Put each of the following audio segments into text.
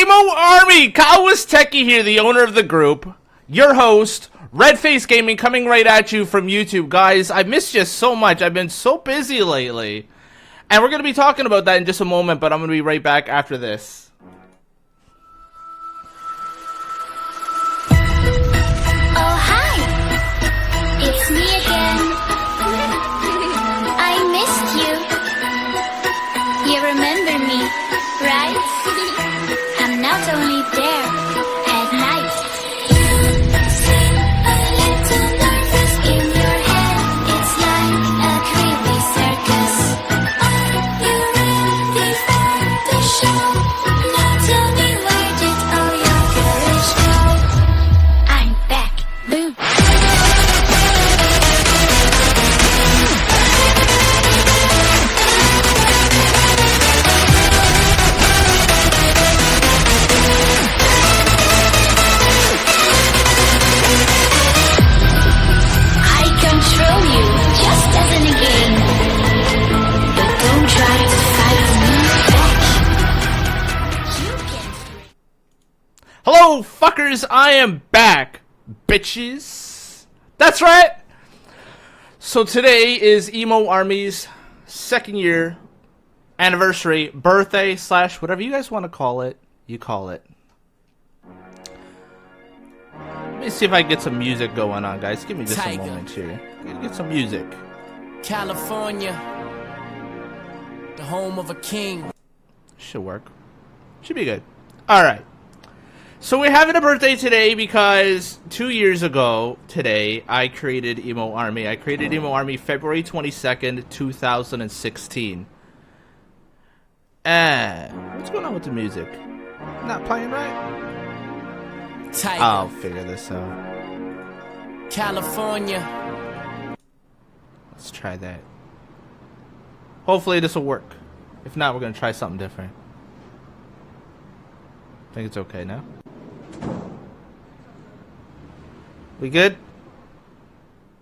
Emo Army! Kyle was Techie here, the owner of the group, your host, Redface Gaming, coming right at you from YouTube. Guys, I missed you so much. I've been so busy lately. And we're going to be talking about that in just a moment, but I'm going to be right back after this. Oh, hi! It's me again. I missed you. You remember me, right? I'm not only there at night. Seem a little nervous in your head. It's like a creepy circus. Are you ready for the show? Now tell me, where did all your courage go? I'm back. Boom. Hello, fuckers! I am back, bitches! That's right! So today is Emo Army's second year anniversary, birthday slash whatever you guys want to call it, you call it. Let me see if I can get some music going on, guys. Give me just a moment here. Get some music. California, the home of a king. Should work. Should be good. Alright. So we're having a birthday today because 2 years ago today, I created Emo Army. I created Emo Army February 22nd, 2016. What's going on with the music? Not playing right? Tiger. I'll figure this out. California. Let's try that. Hopefully this will work. If not, we're going to try something different. I think it's okay now. We good?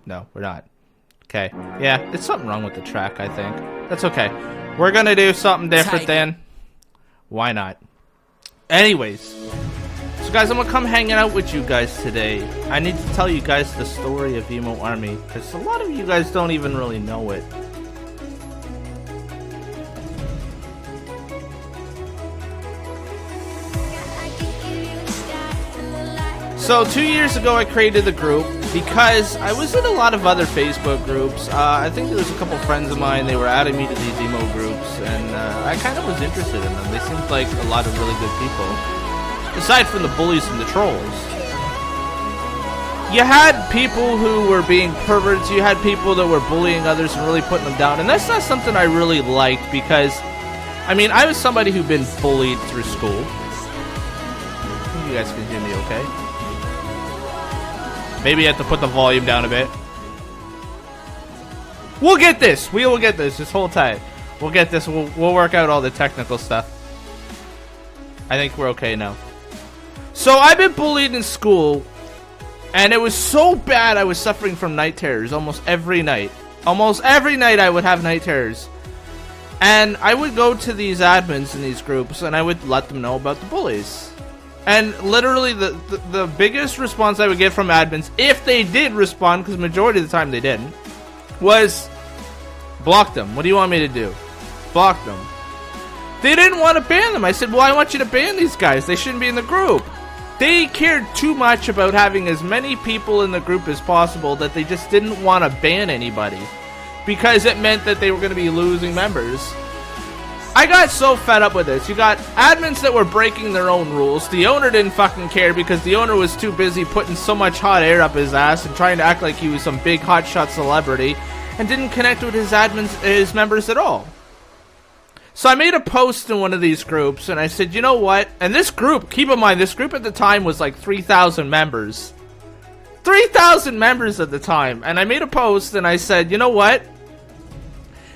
No, we're not. Okay. Yeah, there's something wrong with the track, I think. That's okay. We're gonna do something different then. Why not? Anyways. So guys, I'm gonna come hanging out with you guys today. I need to tell you guys the story of Emo Army, because a lot of you guys don't even really know it. So 2 years ago I created the group because I was in a lot of other Facebook groups. I think there was a couple friends of mine, they were adding me to these emo groups, and I kind of was interested in them. They seemed like a lot of really good people. Aside from the bullies and the trolls. You had people who were being perverts, you had people that were bullying others and really putting them down, and that's not something I really liked because, I mean, I was somebody who'd been bullied through school. You guys can hear me okay? Maybe you have to put the volume down a bit. We'll get this. We will get this. Just hold tight. We'll get this. We'll work out all the technical stuff. I think we're okay now. So I've been bullied in school, and it was so bad I was suffering from night terrors almost every night. Almost every night I would have night terrors. And I would go to these admins in these groups, and I would let them know about the bullies. And literally the biggest response I would get from admins, if they did respond, because majority of the time they didn't, was block them. What do you want me to do? Block them. They didn't want to ban them. I said, well, I want you to ban these guys. They shouldn't be in the group. They cared too much about having as many people in the group as possible that they just didn't want to ban anybody. Because it meant that they were going to be losing members. I got so fed up with this. You got admins that were breaking their own rules. The owner didn't fucking care because the owner was too busy putting so much hot air up his ass and trying to act like he was some big hotshot celebrity and didn't connect with his members at all. So I made a post in one of these groups and I said, you know what? And this group, keep in mind, this group at the time was like 3,000 members. 3,000 members at the time. And I made a post and I said, you know what?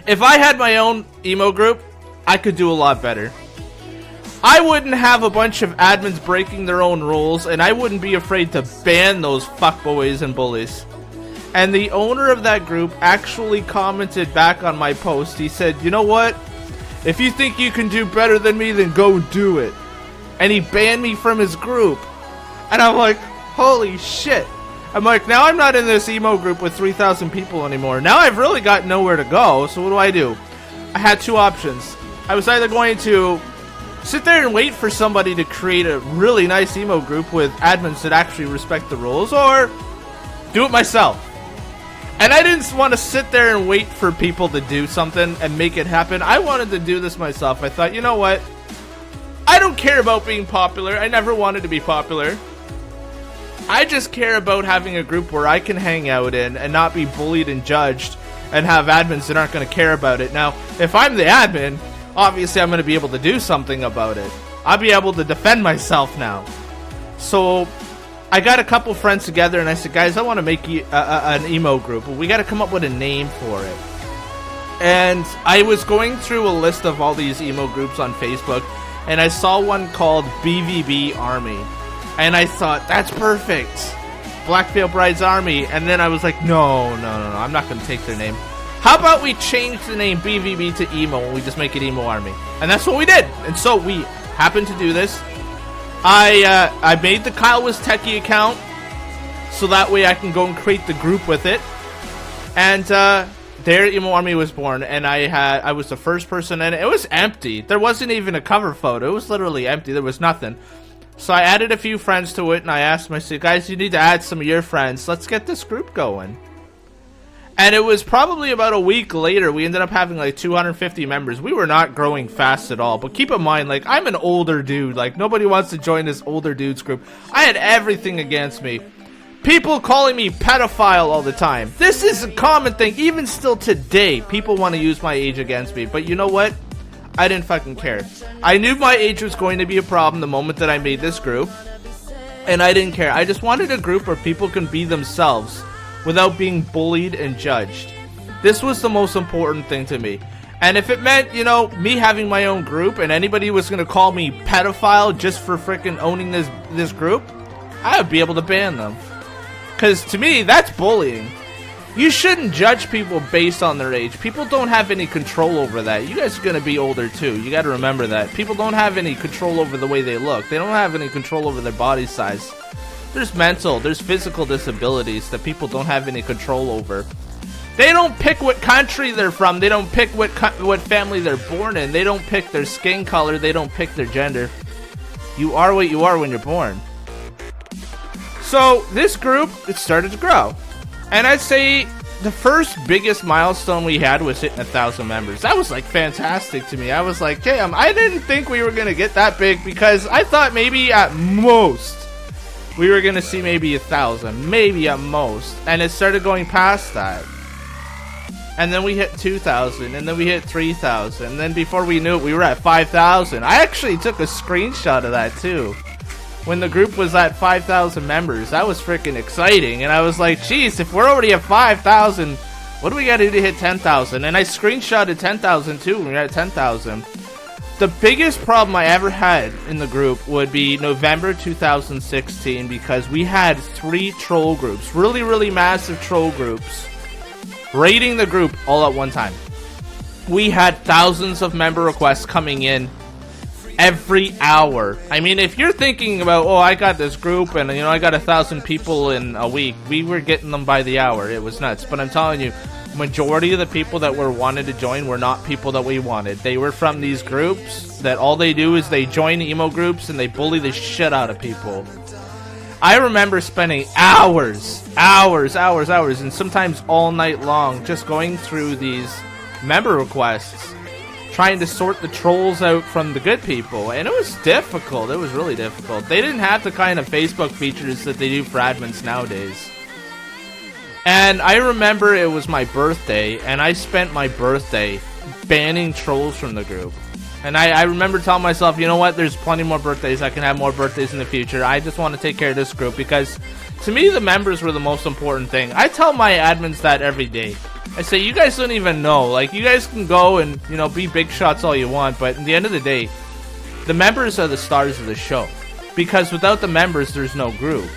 If I had my own emo group, I could do a lot better. I wouldn't have a bunch of admins breaking their own rules, and I wouldn't be afraid to ban those fuckboys and bullies. And the owner of that group actually commented back on my post. He said, you know what? If you think you can do better than me, then go do it. and he banned me from his group. And I'm like, holy shit. I'm like, now I'm not in this emo group with 3,000 people anymore. Now I've really got nowhere to go, so what do? I had two options. I was either going to sit there and wait for somebody to create a really nice emo group with admins that actually respect the rules, or do it myself. And I didn't want to sit there and wait for people to do something and make it happen. I wanted to do this myself. I thought, you know what? I don't care about being popular. I never wanted to be popular. I just care about having a group where I can hang out in and not be bullied and judged and have admins that aren't going to care about it. Now, if I'm the admin, obviously I'm going to be able to do something about it. I'll be able to defend myself now. So I got a couple friends together and I said, guys, I want to make an emo group. We got to come up with a name for it. And I was going through a list of all these emo groups on Facebook, and I saw one called BVB Army. And I thought, that's perfect. Black Veil Bride's Army. And then I was like, no, I'm not going to take their name. How about we change the name BVB to emo and we just make it Emo Army? And that's what we did. And so we happened to do this. I made the Kyle Was Techie account so that way I can go and create the group with it. And there Emo Army was born, and I was the first person in it. It was empty. There wasn't even a cover photo. It was literally empty. There was nothing. So I added a few friends to it, and I asked them, I said, guys, you need to add some of your friends. Let's get this group going. And it was probably about a week later, we ended up having like 250 members. We were not growing fast at all. But keep in mind, like, I'm an older dude. Like, nobody wants to join this older dudes group. I had everything against me. People calling me pedophile all the time. This is a common thing. Even still today, people want to use my age against me. But you know what? I didn't fucking care. I knew my age was going to be a problem the moment that I made this group. And I didn't care. I just wanted a group where people can be themselves without being bullied and judged. This was the most important thing to me. And if it meant, you know, me having my own group and anybody was going to call me pedophile just for freaking owning this group, I would be able to ban them. Because to me, that's bullying. You shouldn't judge people based on their age. People don't have any control over that. You guys are going to be older too. You got to remember that. People don't have any control over the way they look. They don't have any control over their body size. There's mental, there's physical disabilities that people don't have any control over. They don't pick what country they're from. They don't pick what family they're born in. They don't pick their skin color. They don't pick their gender. You are what you are when you're born. So this group, it started to grow. And I'd say the first biggest milestone we had was hitting 1,000 members. That was like fantastic to me. I was like, damn, I didn't think we were going to get that big, because I thought maybe at most we were going to see maybe 1,000, maybe at most. And it started going past that. And then we hit 2,000, and then we hit 3,000. And then before we knew it, we were at 5,000. I actually took a screenshot of that too. When the group was at 5,000 members, that was freaking exciting. And I was like, geez, if we're already at 5,000, what do we got to do to hit 10,000? And I screenshotted 10,000 too when we were at 10,000. The biggest problem I ever had in the group would be November 2016, because we had 3 troll groups, really, really massive troll groups, raiding the group all at one time. We had thousands of member requests coming in every hour. I mean, if you're thinking about, oh, I got this group and, you know, I got 1,000 people in a week, we were getting them by the hour. It was nuts. But I'm telling you, majority of the people that were wanted to join were not people that we wanted. They were from these groups that all they do is they join emo groups and they bully the shit out of people. I remember spending hours, and sometimes all night long just going through these member requests, trying to sort the trolls out from the good people. And it was difficult. It was really difficult. They didn't have the kind of Facebook features that they do for admins nowadays. And I remember it was my birthday, and I spent my birthday banning trolls from the group. And I remember telling myself, you know what, there's plenty more birthdays. I can have more birthdays in the future. I just want to take care of this group, because to me, the members were the most important thing. I tell my admins that every day. I say, you guys don't even know. Like, you guys can go and, you know, be big shots all you want, but at the end of the day, the members are the stars of the show. Because without the members, there's no group.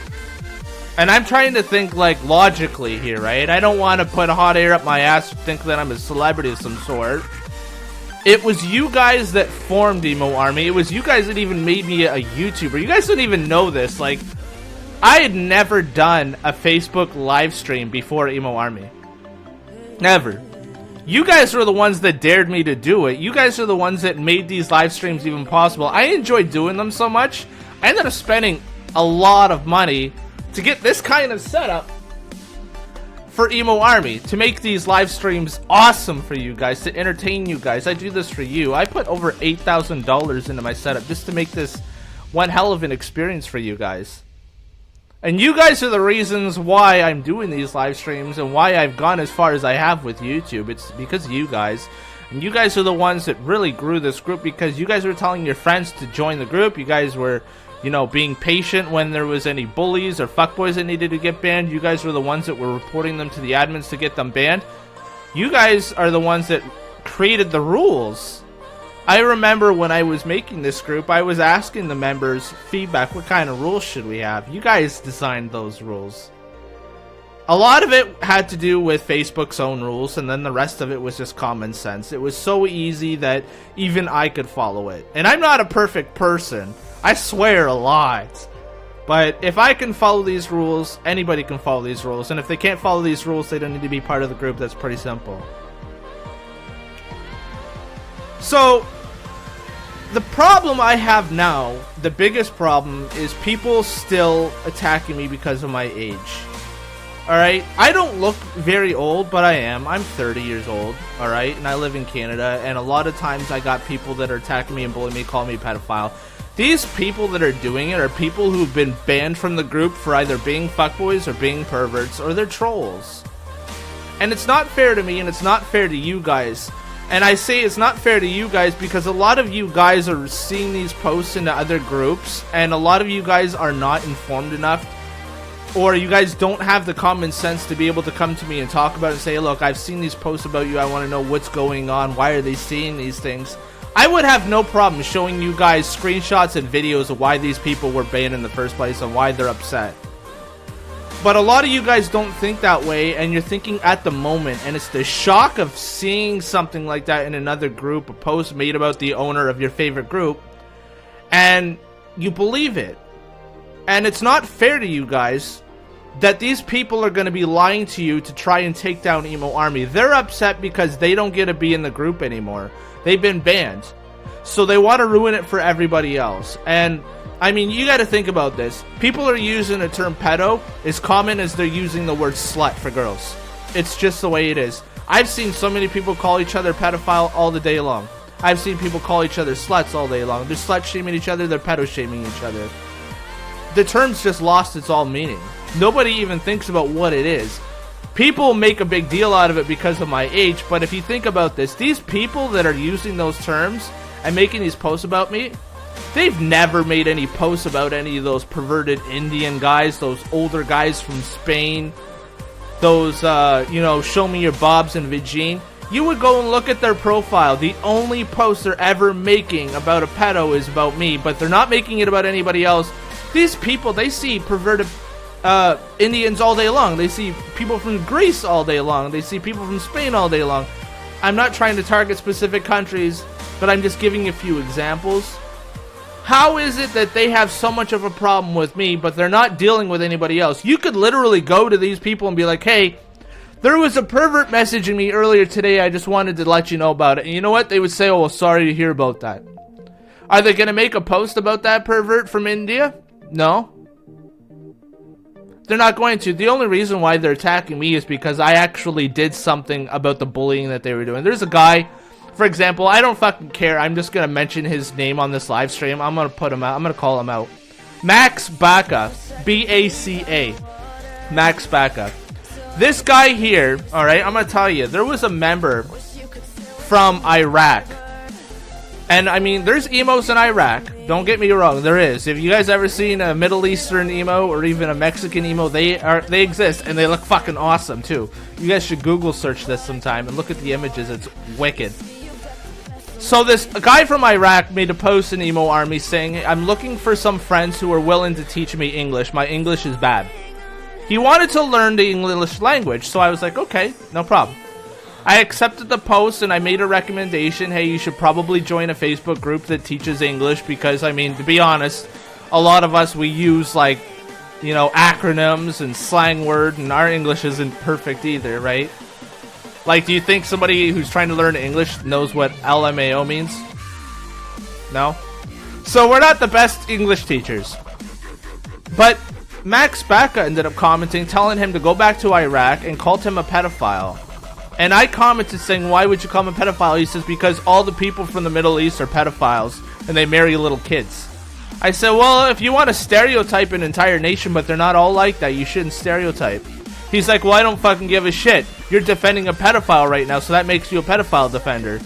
And I'm trying to think, like, logically here, right? I don't want to put hot air up my ass and think that I'm a celebrity of some sort. It was you guys that formed Emo Army. It was you guys that even made me a YouTuber. You guys don't even know this. Like, I had never done a Facebook live stream before Emo Army. Never. You guys were the ones that dared me to do it. You guys are the ones that made these live streams even possible. I enjoyed doing them so much. I ended up spending a lot of money to get this kind of setup for Emo Army, to make these live streams awesome for you guys, to entertain you guys. I do this for you. I put over $8,000 into my setup just to make this one hell of an experience for you guys. And you guys are the reasons why I'm doing these live streams and why I've gone as far as I have with YouTube. It's because of you guys. And you guys are the ones that really grew this group, because you guys were telling your friends to join the group. You guys were, you know, being patient when there was any bullies or fuckboys that needed to get banned. You guys were the ones that were reporting them to the admins to get them banned. You guys are the ones that created the rules. I remember when I was making this group, I was asking the members feedback, what kind of rules should we have? You guys designed those rules. A lot of it had to do with Facebook's own rules, and then the rest of it was just common sense. It was so easy that even I could follow it. And I'm not a perfect person. I swear a lot. But if I can follow these rules, anybody can follow these rules. And if they can't follow these rules, they don't need to be part of the group. That's pretty simple. So, the problem I have now, the biggest problem, is people still attacking me because of my age. Alright? I don't look very old, but I am. I'm 30 years old, alright? And I live in Canada, and a lot of times I got people that are attacking me and bullying me, calling me a pedophile. These people that are doing it are people who've been banned from the group for either being fuckboys or being perverts, or they're trolls. And it's not fair to me, and it's not fair to you guys. And I say it's not fair to you guys because a lot of you guys are seeing these posts into other groups, and a lot of you guys are not informed enough, or you guys don't have the common sense to be able to come to me and talk about it and say, look, I've seen these posts about you, I want to know what's going on, why are they seeing these things? I would have no problem showing you guys screenshots and videos of why these people were banned in the first place and why they're upset. But a lot of you guys don't think that way, and you're thinking at the moment, and it's the shock of seeing something like that in another group, a post made about the owner of your favorite group, and you believe it. And it's not fair to you guys that these people are going to be lying to you to try and take down Emo Army. They're upset because they don't get to be in the group anymore. They've been banned. So they want to ruin it for everybody else. And I mean, you got to think about this. People are using the term pedo as common as they're using the word slut for girls. It's just the way it is. I've seen so many people call each other pedophile all the day long. I've seen people call each other sluts all day long. They're slut shaming each other, they're pedo shaming each other. The term's just lost its all meaning. Nobody even thinks about what it is. People make a big deal out of it because of my age, but if you think about this, these people that are using those terms and making these posts about me, they've never made any posts about any of those perverted Indian guys, those older guys from Spain, those, you know, show me your bobs and vagine. You would go and look at their profile. The only post they're ever making about a pedo is about me, but they're not making it about anybody else. These people, they see perverted Indians all day long. They see people from Greece all day long. They see people from Spain all day long. I'm not trying to target specific countries, but I'm just giving a few examples. How is it that they have so much of a problem with me, but they're not dealing with anybody else? You could literally go to these people and be like, hey, there was a pervert messaging me earlier today, I just wanted to let you know about it. And you know what? They would say, oh, well, sorry to hear about that. Are they going to make a post about that pervert from India? No. They're not going to. The only reason why they're attacking me is because I actually did something about the bullying that they were doing. There's a guy, for example, I don't fucking care. I'm just going to mention his name on this live stream. I'm going to put him out. I'm going to call him out. Max Baca. B-A-C-A. Max Baca. This guy here, alright, I'm going to tell you, there was a member from Iraq. And, I mean, there's emos in Iraq. Don't get me wrong, there is. If you guys ever seen a Middle Eastern emo or even a Mexican emo, they exist, and they look fucking awesome, too. You guys should Google search this sometime and look at the images. It's wicked. So a guy from Iraq made a post in Emo Army saying, I'm looking for some friends who are willing to teach me English. My English is bad. He wanted to learn the English language, so I was like, okay, no problem. I accepted the post and I made a recommendation. Hey, you should probably join a Facebook group that teaches English because, I mean, to be honest, a lot of us, we use, like, you know, acronyms and slang word, and our English isn't perfect either, right? Like, do you think somebody who's trying to learn English knows what LMAO means? No? So we're not the best English teachers. But Max Bacca ended up commenting, telling him to go back to Iraq, and called him a pedophile. And I commented saying, why would you call him a pedophile? He says, because all the people from the Middle East are pedophiles, and they marry little kids. I said, well, if you want to stereotype an entire nation, but they're not all like that, you shouldn't stereotype. He's like, well, I don't fucking give a shit. You're defending a pedophile right now, so that makes you a pedophile defender.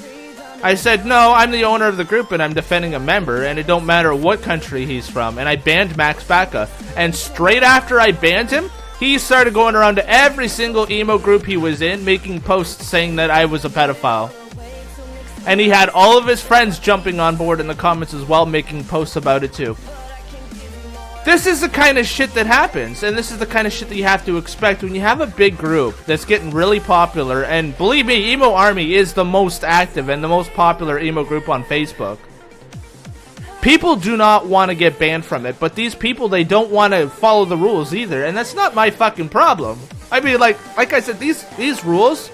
I said, no, I'm the owner of the group, and I'm defending a member, and it don't matter what country he's from. And I banned Max Bacca. And straight after I banned him, he started going around to every single emo group he was in, making posts saying that I was a pedophile. And he had all of his friends jumping on board in the comments as well, making posts about it too. This is the kind of shit that happens, and this is the kind of shit that you have to expect when you have a big group that's getting really popular. And believe me, Emo Army is the most active and the most popular emo group on Facebook. People do not want to get banned from it, but these people, they don't want to follow the rules either, and that's not my fucking problem. I mean, like I said, these rules,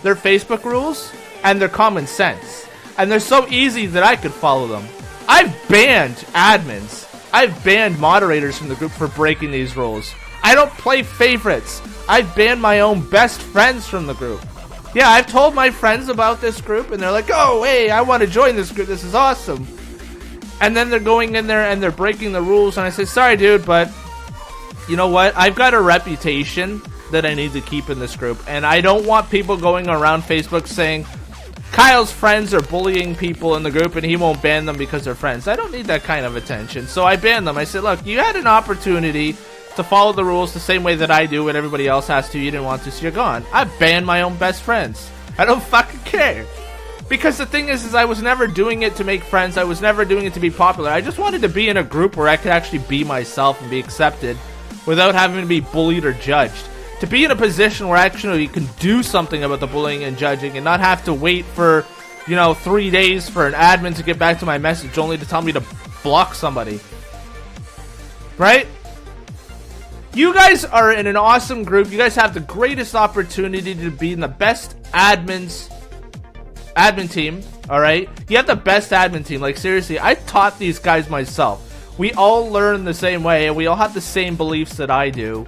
they're Facebook rules, and they're common sense. And they're so easy that I could follow them. I've banned admins. I've banned moderators from the group for breaking these rules. I don't play favorites. I've banned my own best friends from the group. Yeah, I've told my friends about this group, and they're like, oh, hey, I want to join this group. This is awesome. And then they're going in there and they're breaking the rules, and I say, sorry, dude, but you know what? I've got a reputation that I need to keep in this group, and I don't want people going around Facebook saying, Kyle's friends are bullying people in the group and he won't ban them because they're friends. I don't need that kind of attention. So I banned them. I said, look, you had an opportunity to follow the rules the same way that I do and everybody else has to. You didn't want to, so you're gone. I banned my own best friends. I don't fucking care. Because the thing is I was never doing it to make friends. I was never doing it to be popular. I just wanted to be in a group where I could actually be myself and be accepted without having to be bullied or judged. To be in a position where actually you can do something about the bullying and judging and not have to wait for, 3 days for an admin to get back to my message only to tell me to block somebody. Right? You guys are in an awesome group. You guys have the greatest opportunity to be in the best admin team. Alright? You have the best admin team. Like, seriously, I taught these guys myself. We all learn the same way and we all have the same beliefs that I do.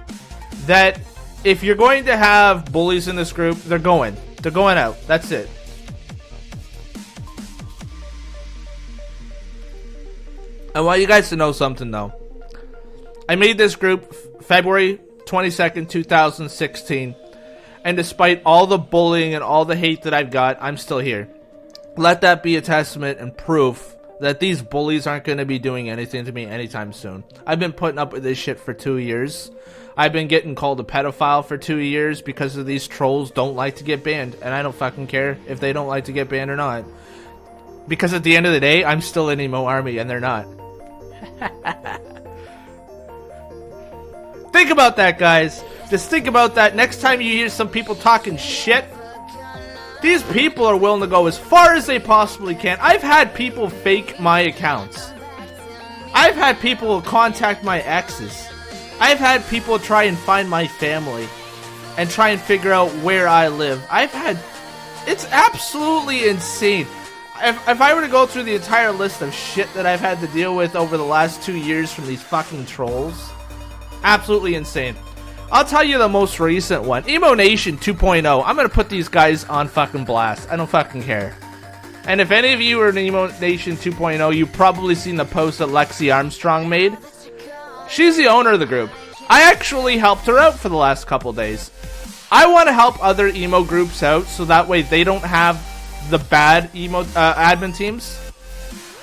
That if you're going to have bullies in this group, they're going out. That's it. I want you guys to know something, though. I made this group February 22nd, 2016. And despite all the bullying and all the hate that I've got, I'm still here. Let that be a testament and proof that these bullies aren't going to be doing anything to me anytime soon. I've been putting up with this shit for 2 years. I've been getting called a pedophile for 2 years because of these trolls don't like to get banned. And I don't fucking care if they don't like to get banned or not. Because at the end of the day, I'm still in Emo Army and they're not. Think about that, guys. Just think about that. Next time you hear some people talking shit, these people are willing to go as far as they possibly can. I've had people fake my accounts. I've had people contact my exes. I've had people try and find my family and try and figure out where I live. It's absolutely insane. If I were to go through the entire list of shit that I've had to deal with over the last 2 years from these fucking trolls, absolutely insane. I'll tell you the most recent one. Emo Nation 2.0. I'm going to put these guys on fucking blast. I don't fucking care. And if any of you are in Emo Nation 2.0, you've probably seen the post that Lexi Armstrong made. She's the owner of the group. I actually helped her out for the last couple days. I want to help other emo groups out so that way they don't have the bad emo admin teams.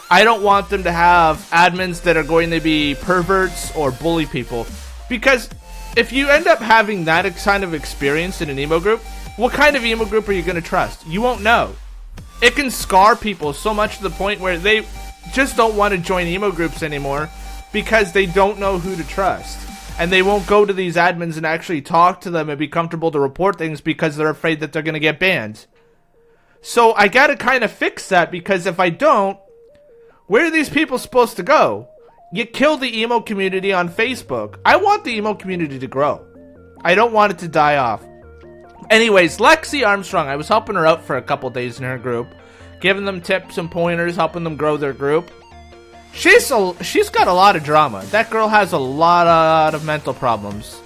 I don't want them to have admins that are going to be perverts or bully people. Because if you end up having that kind of experience in an emo group, what kind of emo group are you going to trust? You won't know. It can scar people so much to the point where they just don't want to join emo groups anymore because they don't know who to trust. and they won't go to these admins and actually talk to them and be comfortable to report things because they're afraid that they're going to get banned. So I gotta kind of fix that, because if I don't, where are these people supposed to go? You kill the emo community on Facebook. I want the emo community to grow. I don't want it to die off. Anyways, Lexi Armstrong, I was helping her out for a couple days in her group, giving them tips and pointers, helping them grow their group. She's got a lot of drama. That girl has a lot of mental problems.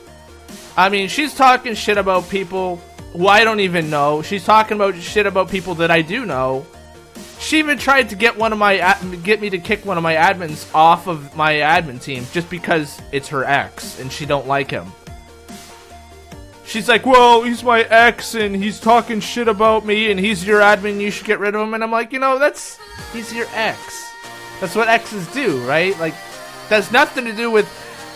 I mean, she's talking shit about people who I don't even know. She's talking about shit about people that I do know. She even tried to get me to kick one of my admins off of my admin team just because it's her ex and she don't like him. She's like, well, he's my ex and he's talking shit about me and he's your admin, you should get rid of him. And I'm like, he's your ex. That's what exes do, right? Like, that's nothing to do with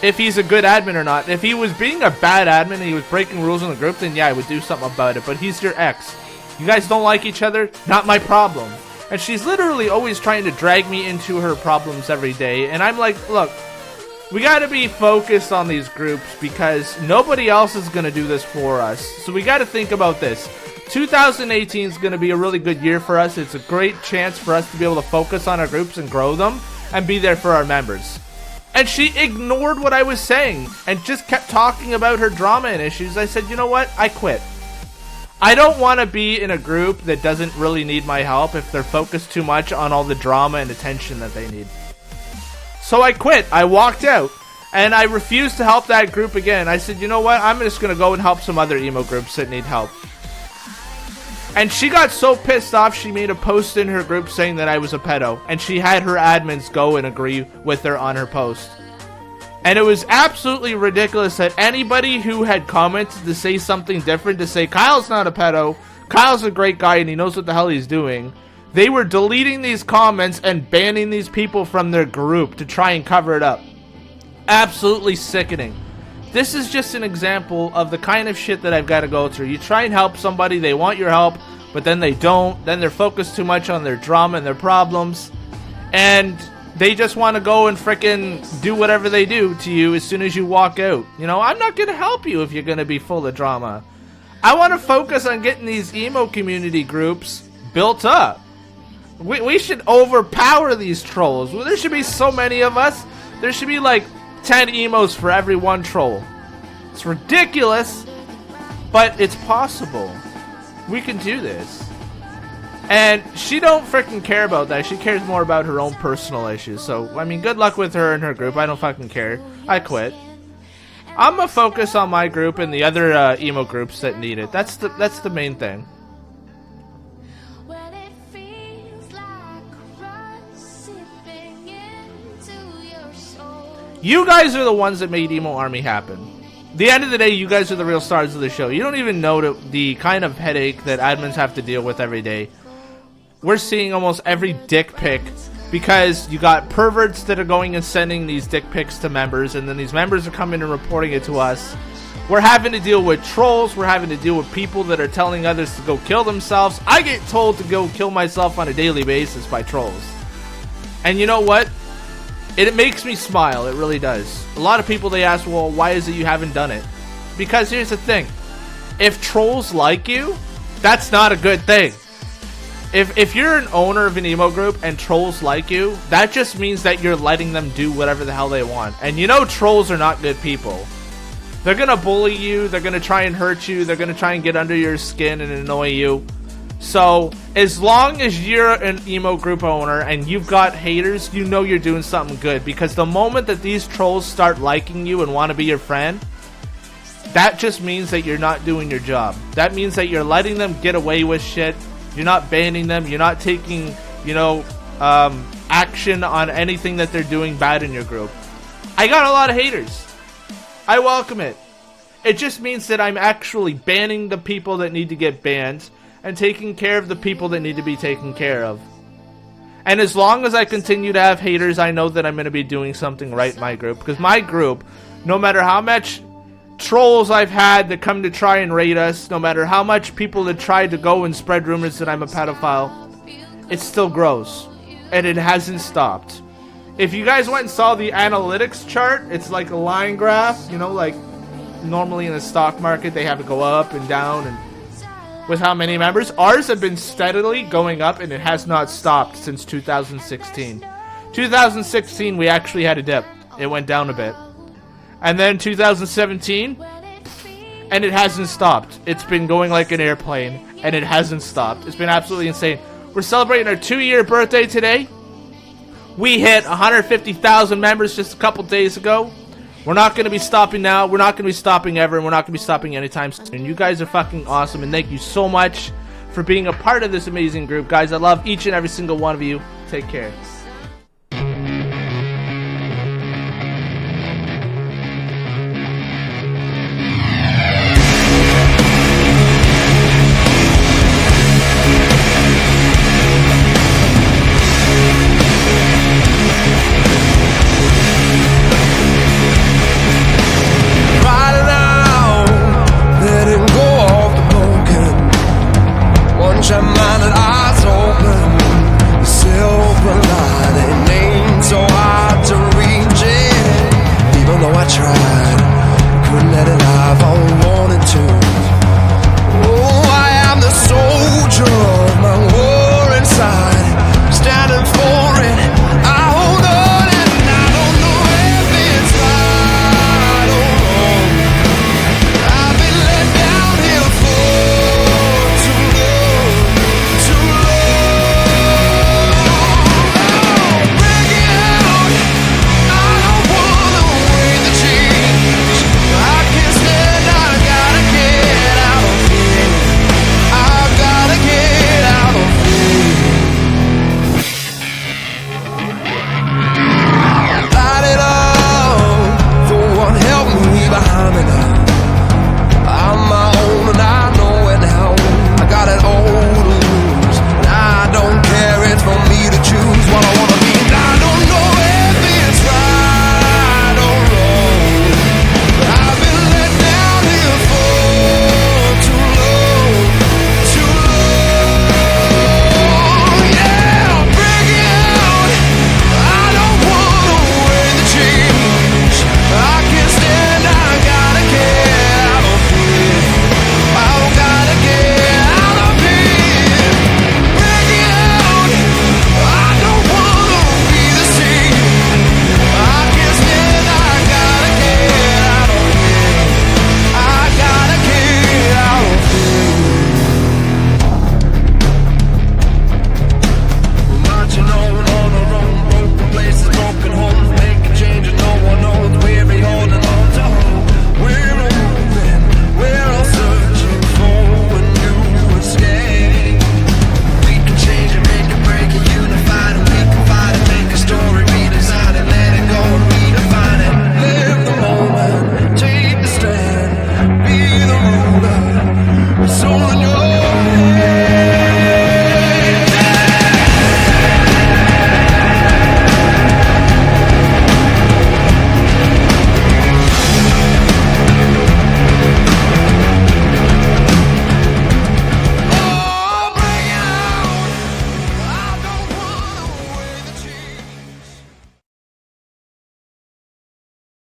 if he's a good admin or not. If he was being a bad admin and he was breaking rules in the group, then yeah, I would do something about it. But he's your ex. You guys don't like each other? Not my problem. And she's literally always trying to drag me into her problems every day. And I'm like, look, we gotta be focused on these groups because nobody else is gonna do this for us. So we gotta think about this. 2018 is gonna be a really good year for us. It's a great chance for us to be able to focus on our groups and grow them and be there for our members. And she ignored what I was saying and just kept talking about her drama and issues. I said, you know what? I quit. I don't want to be in a group that doesn't really need my help if they're focused too much on all the drama and attention that they need. So I quit. I walked out. And I refused to help that group again. I said, you know what? I'm just going to go and help some other emo groups that need help. And she got so pissed off, she made a post in her group saying that I was a pedo. And she had her admins go and agree with her on her post. And it was absolutely ridiculous that anybody who had commented to say something different, to say Kyle's not a pedo, Kyle's a great guy and he knows what the hell he's doing, they were deleting these comments and banning these people from their group to try and cover it up. Absolutely sickening. This is just an example of the kind of shit that I've got to go through. You try and help somebody, they want your help, but then they don't. Then they're focused too much on their drama and their problems. And they just want to go and frickin' do whatever they do to you as soon as you walk out. You know, I'm not going to help you if you're going to be full of drama. I want to focus on getting these emo community groups built up. We should overpower these trolls. There should be so many of us. There should be like 10 emos for every one troll. It's ridiculous, but it's possible. We can do this. And she don't freaking care about that. She cares more about her own personal issues. So, I mean, good luck with her and her group. I don't fucking care. I quit. I'm gonna focus on my group and the other emo groups that need it. That's the main thing. When it feels like rust sipping into your soul. You guys are the ones that made Emo Army happen. The end of the day, you guys are the real stars of the show. You don't even know the kind of headache that admins have to deal with every day. We're seeing almost every dick pic because you got perverts that are going and sending these dick pics to members, and then these members are coming and reporting it to us. We're having to deal with trolls. We're having to deal with people that are telling others to go kill themselves. I get told to go kill myself on a daily basis by trolls. And you know what? It makes me smile. It really does. A lot of people, they ask, well, why is it you haven't done it? Because here's the thing. If trolls like you, that's not a good thing. If you're an owner of an emo group and trolls like you, that just means that you're letting them do whatever the hell they want. And you know trolls are not good people. They're gonna bully you, they're gonna try and hurt you, they're gonna try and get under your skin and annoy you. So, as long as you're an emo group owner and you've got haters, you know you're doing something good. Because the moment that these trolls start liking you and want to be your friend, that just means that you're not doing your job. That means that you're letting them get away with shit. You're not banning them. You're not taking, action on anything that they're doing bad in your group. I got a lot of haters. I welcome it. It just means that I'm actually banning the people that need to get banned and taking care of the people that need to be taken care of. And as long as I continue to have haters, I know that I'm going to be doing something right in my group. Because my group, no matter how much trolls I've had that come to try and raid us, no matter how much people that tried to go and spread rumors that I'm a pedophile, it still grows. And it hasn't stopped. If you guys went and saw the analytics chart, it's like a line graph, you know, like normally in the stock market they have it go up and down and with how many members. Ours have been steadily going up and it has not stopped since 2016. 2016 we actually had a dip. It went down a bit. And then 2017 and it hasn't stopped. It's been going like an airplane and it hasn't stopped. It's been absolutely insane. We're celebrating our 2-year birthday today. We hit 150,000 members just a couple days ago. We're not going to be stopping now. We're not going to be stopping ever. And we're not going to be stopping anytime soon. You guys are fucking awesome. And thank you so much for being a part of this amazing group. Guys, I love each and every single one of you. Take care.